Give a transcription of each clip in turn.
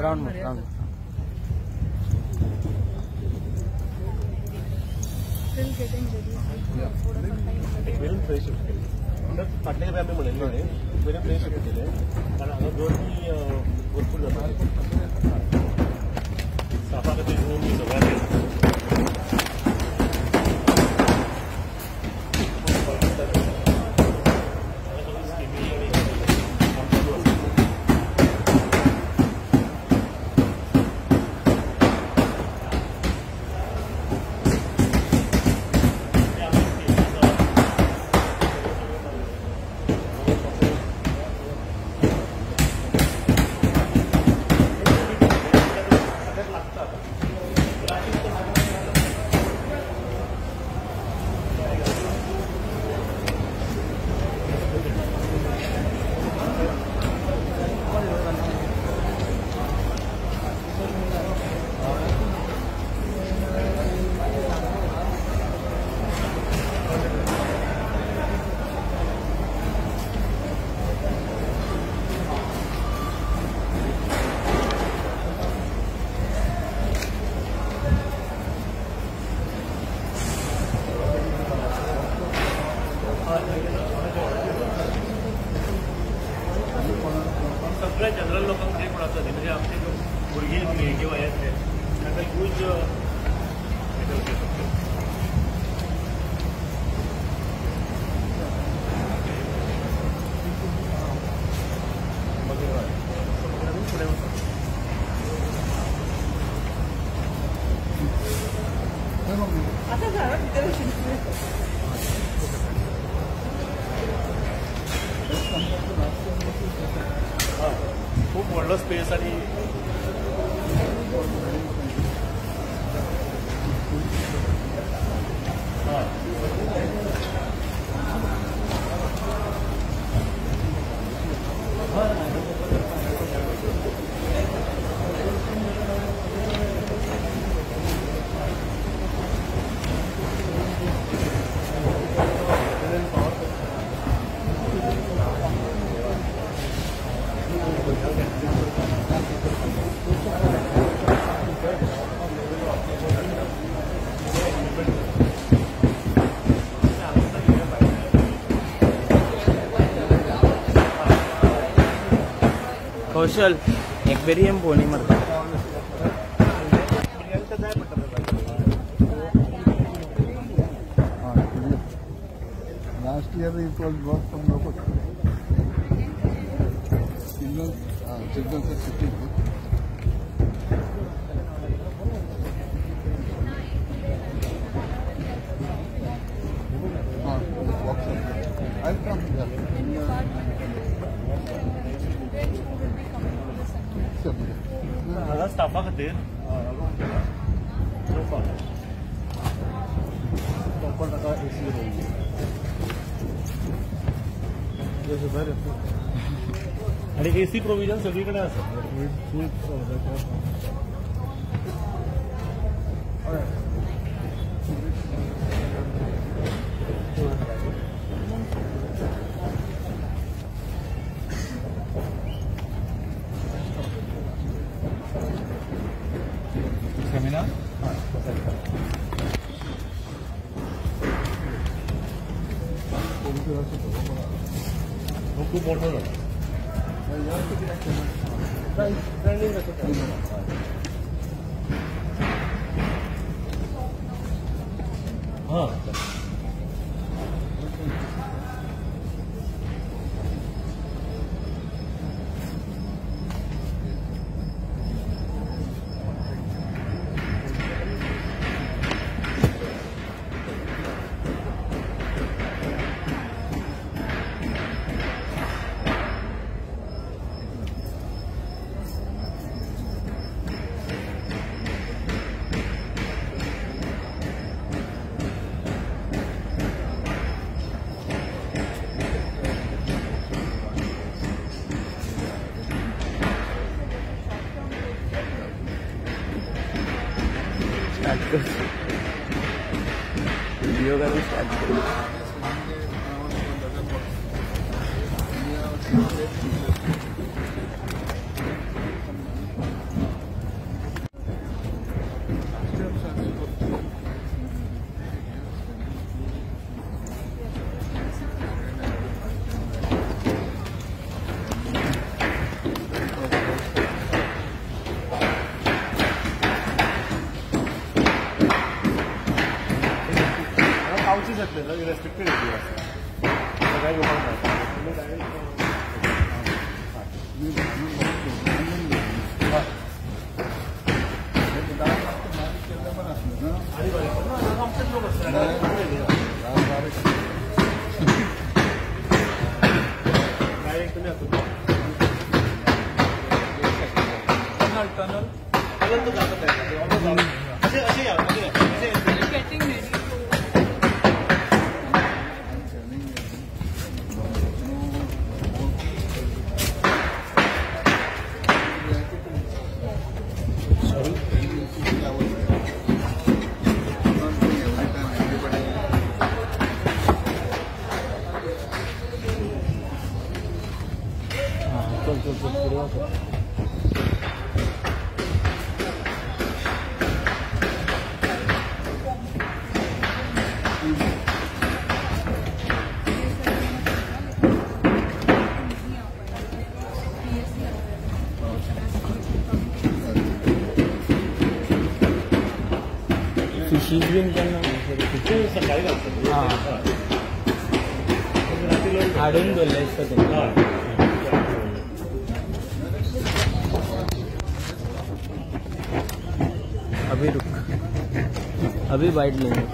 Round fresh फाटल्या आम्ही म्हणले फ्रेश केले कारण हांगा गर्दी भरपूर जाता साफा खातीर घेवन सगळ्यांक सगळ्या जनरल लोकांक ते पण आसता म्हणजे आमचे भुरगीं किंवा हे तांकां यूज खूप व्हडलो स्पेस आणि कौशल एक्वेरियम पोणी मरता Last year it was brought from local. Children are sitting. I'll come here. स्टाफा खातीर प्रॉपर ताका एसी आणि एसी प्रोविजन सगळीकडे आसा Camina? खूप मोठं झालं हां वीडियो का भी स्टार्ट करो। पावची शकते ना रेस्ट्रिक्टेड एरिया सगळ्या लोकांना आमचेच लोक असतात डायरेक्ट तुम्ही असतो टनल तो जात आहे असे या फिशीज बीन केन्ना सकाळी घालतात हाडून दवरले दिसता तें अभी रुक अभी बाइट लेंगे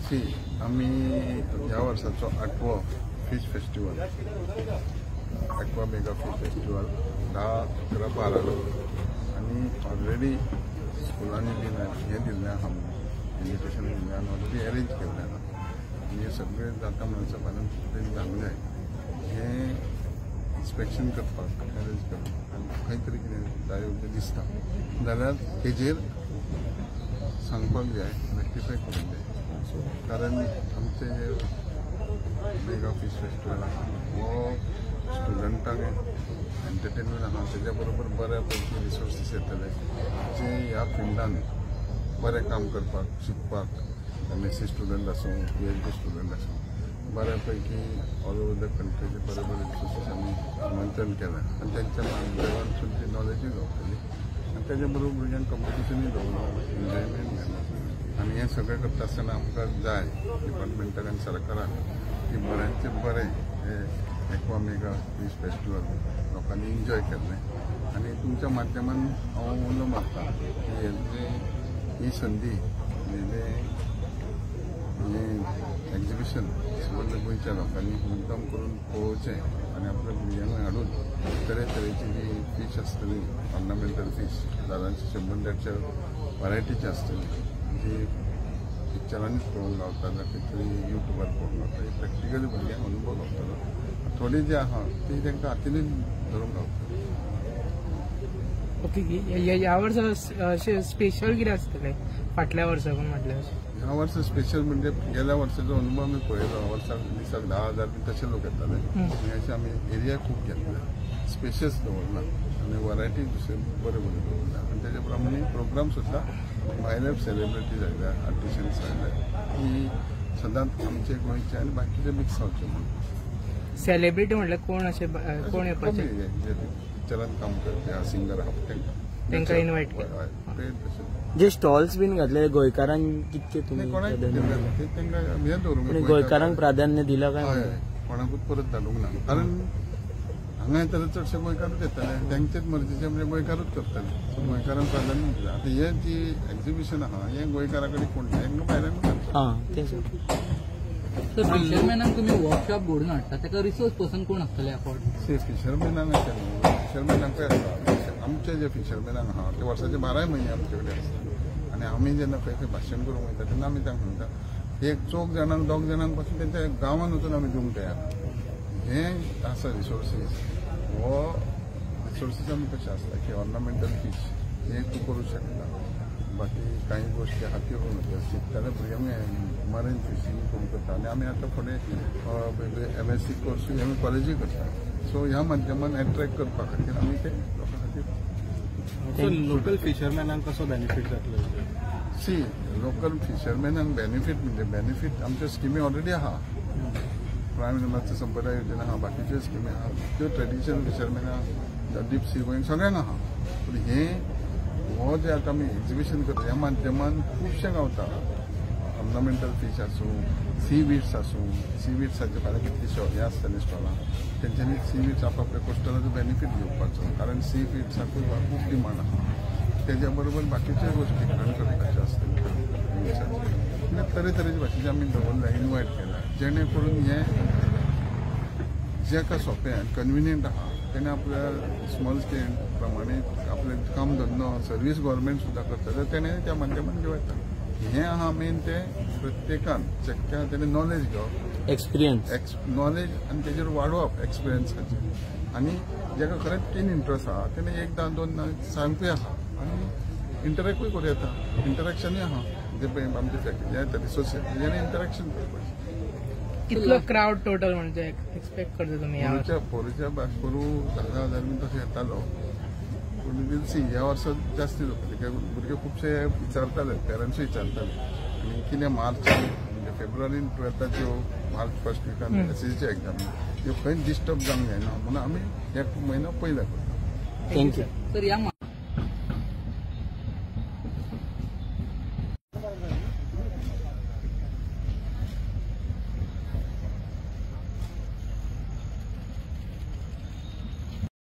सी आम्ही ह्या वर्साचो 8वो fish festival aqua mega fish festival 10, 11, 12 आणि ऑलरेडी स्कुलांनी बीन हें दिल्लें आहा इन्विटेशन दिल्लें आनी ऑलरेडी अरेंज केल्लें आहा म्हणजे सगळें जाता म्युनिसिपालिटीन कितें जावंक जाय हें इन्स्पेक्शन करपाक अरेंज करपाक आनी खंय तरी कितें जाय अशें दिसता जाल्यार तेजेर सांगपाक जाय रेक्टिफाय करूंक जाय कारण आमचे मेगा फिश फेस्टिवल आहा हो स्टुडंटांक एंटरटेनमेंट आहा तेज्या बरोबर बऱ्या पैकी रिसोर्सीस येतले जे ह्या फिल्डान बरें काम करपाक शिकपाक MSc स्टुडंट आसूं PhD स्टुडंट आसूं बऱ्या पैकी ऑल ओवर द कंट्रीचे बरे बरे रिसोर्सीस आमी मंथन केल्या आनी तेंच्या माध्यमांतसून ती नॉलेजूय गावतली आनी तेज्या बरोबर भुरग्यांक कॉम्पिटिशनूय दवरप एन्जॉयमेंट घेवप आनी हें सगळें करता आसतना आमकां जाय डिपार्टमेंटाक आनी सरकारान की बऱ्यांचे बरें हे एक्वा मेगा फिश फेस्टिवल लोकांनी एन्जॉय केल्लें आनी तुमच्या माध्यमान हांव उलो मारतां की ही संदी हें एक्झिबिशन सगळ्या गोंयच्या लोकांनी मुद्दाम करून पळोवचें आनी आपल्या भुरग्यांक हाडून तरेतरेची जी फीश आसतली ऑर्नामेंटल फीश जारांची 100-150 वरायटीची आसतली जी पिक्चरांनीच पळोवंक गावता ना खंय तरी युट्यूबार पळोवंक गावता ही प्रॅक्टिकली भुरग्यांक अनुभव गावतलो थोडी जी आहा ती तांकां हातीनूच धरूंक गावता ओके ह्या वर्सा अशें स्पेशल कितें आसतलें फाटल्या वर्साकून म्हटल्यार ह्या वर्सा स्पेशल म्हणजे गेल्या वर्साचो अनुभव आमी पळयलो वर्साक दिसाक 10,000 बी तशे लोक येताले आनी अशे आमी एरिया खूब घेतले स्पेशस दवरला आनी वरायटी दुसरे बरे बरे दवरला आनी तेजे प्रमाणे प्रोग्राम सुद्दां भायले सेलिब्रिटीज आयल्या आर्टिस्टन्स आयले ही सदांच आमचे गोंयचे आनी बाकीचे मिक्स जावचे म्हणून सेलिब्रिटी म्हटल्यार कोण अशे कोण येवपाचे पिक्चरांत काम करपी सिंगर आहा तांकां इनवायट जे स्टॉल्स बीन घातले गोंयकारांक कितके तुमी गोंयकारांक प्राधान्य दिला काय कोणाकूच परत धाडूंक ना कारण हांगा येताले चडशे गोंयकारूच येताले तेंचेच मर्जीचे म्हणजे गोंयकारूच करताले गोंयकारांक प्राधान्य दिता आतां हे जी एक्झिबिशन आहा हें गोंयकारा कडेन कोण ना हेंकां भायल्यान करता सर फिशरमॅनाक तुम्ही वर्कशॉप घडून हाडटा ताका रिसोर्स पर्सन कोण आसतले अफोर्ड फिशरमॅनाक अशें न्हू फिशरमॅनाकूय आसता आमचे जे फिशरमॅनाक आहा ते वर्साचे 12 म्हयने आमचे कडेन आसता आनी आमी जेन्ना खंय खंय भाशण करूंक वयता तेन्ना आमी तांकां म्हणटा एक 4 जाणांक 2 जाणांक पासून त्यांच्या गांवांत वचून आमी दिवंक तयार. हे आसा रिसोर्सीस. हो रिसोर्सीस आमी कशें आसता की ऑर्नामेंटल फीश हे तूं करूंक शकता. बाकी काही गोष्टी हाती करून शिकताना भुरगे आमी मरीन फिशींग करूंक करता आनी आमी आतां फुडें MSc कोर्स आमी कॉलेजी करता. सो ह्या माध्यमान एट्रॅक्ट करपा खातीर आमी ते लोकां खातीर लोकल फिशरमॅनांक कसो बेनिफीट जातलो? सी लोकल फिशरमॅनांक बेनिफीट म्हणजे बेनिफीट आमच्यो स्किमी ऑलरेडी आहा. प्रायम मिनिस्टर संपदा योजना आहा, बाकीच्यो स्किमी आहा, त्यो ट्रेडिशनल फिशरमॅनांक डीप सी गोईंग सगळ्यांक आहा. पूण हे हो जे आता आमी एक्झिबिशन करता ह्या माध्यमान खुबशे गावता. ऑर्नामेंटल फीश आसूं, सी वीड्स आसूं, सी वीड्साचे फाल्यां कितलीशे हे आसतले स्टॉलां, तेंच्यांनी सी वीड्स आपापल्या कस्टमराचो बेनिफीट घेवपाचो. कारण सी वीड्साकूय खूब डिमांड आहा. तेज्या बरोबर बाकीच्यो गोश्टी घरान करपाच्यो आसतल्यो. तरेतरेचे भाशेचे आमी दवरला, इन्वायट केला, जेणे करून हे जेका सोंपें आनी कन्विनियंट आहा तेणे आपल्या स्मॉल स्केल प्रमाणे आपलें काम धंदो सर्वीस गव्हर्मेंट सुद्दां करता तर तेणे त्या माध्यमान घेवता. हें आहा मेन ते प्रत्येकान शक्य तेणे नॉलेज घेवप, एक्सपिरियन्स नॉलेज आनी तेजेर वाडोवप एक्सपिरियन्साचेर. आनी जेका खरेंच कीन इंट्रस्ट आहा तेणे 1-2 सांगपूय आहा आनी इंटरॅक्टूय करूं येता. इंटरॅक्शनूय आहा जे पळय आमचे फॅक्टरी जे रिसोर्सीस तेणे इंटरॅक्शन करपाचें. कितलो क्राऊड टोटल म्हणजे एक्सपेक्ट करता तुम्ही या पोरूच्या पोरू 10,000 बीन तसो येतालो. पूण विल सी ह्या वर्सा जास्ती जातले. भुरगे खुबशे विचारताले, पेरंट्सूय विचारताले आनी कितें मार्चान म्हणजे फेब्रुवारीन 12th मार्च फर्स्ट विकान SSC एग्जाम त्यो खंय डिस्टर्ब जावंक जायना म्हणून आमी एक म्हयनो पयले करता. थँक्यू. तर या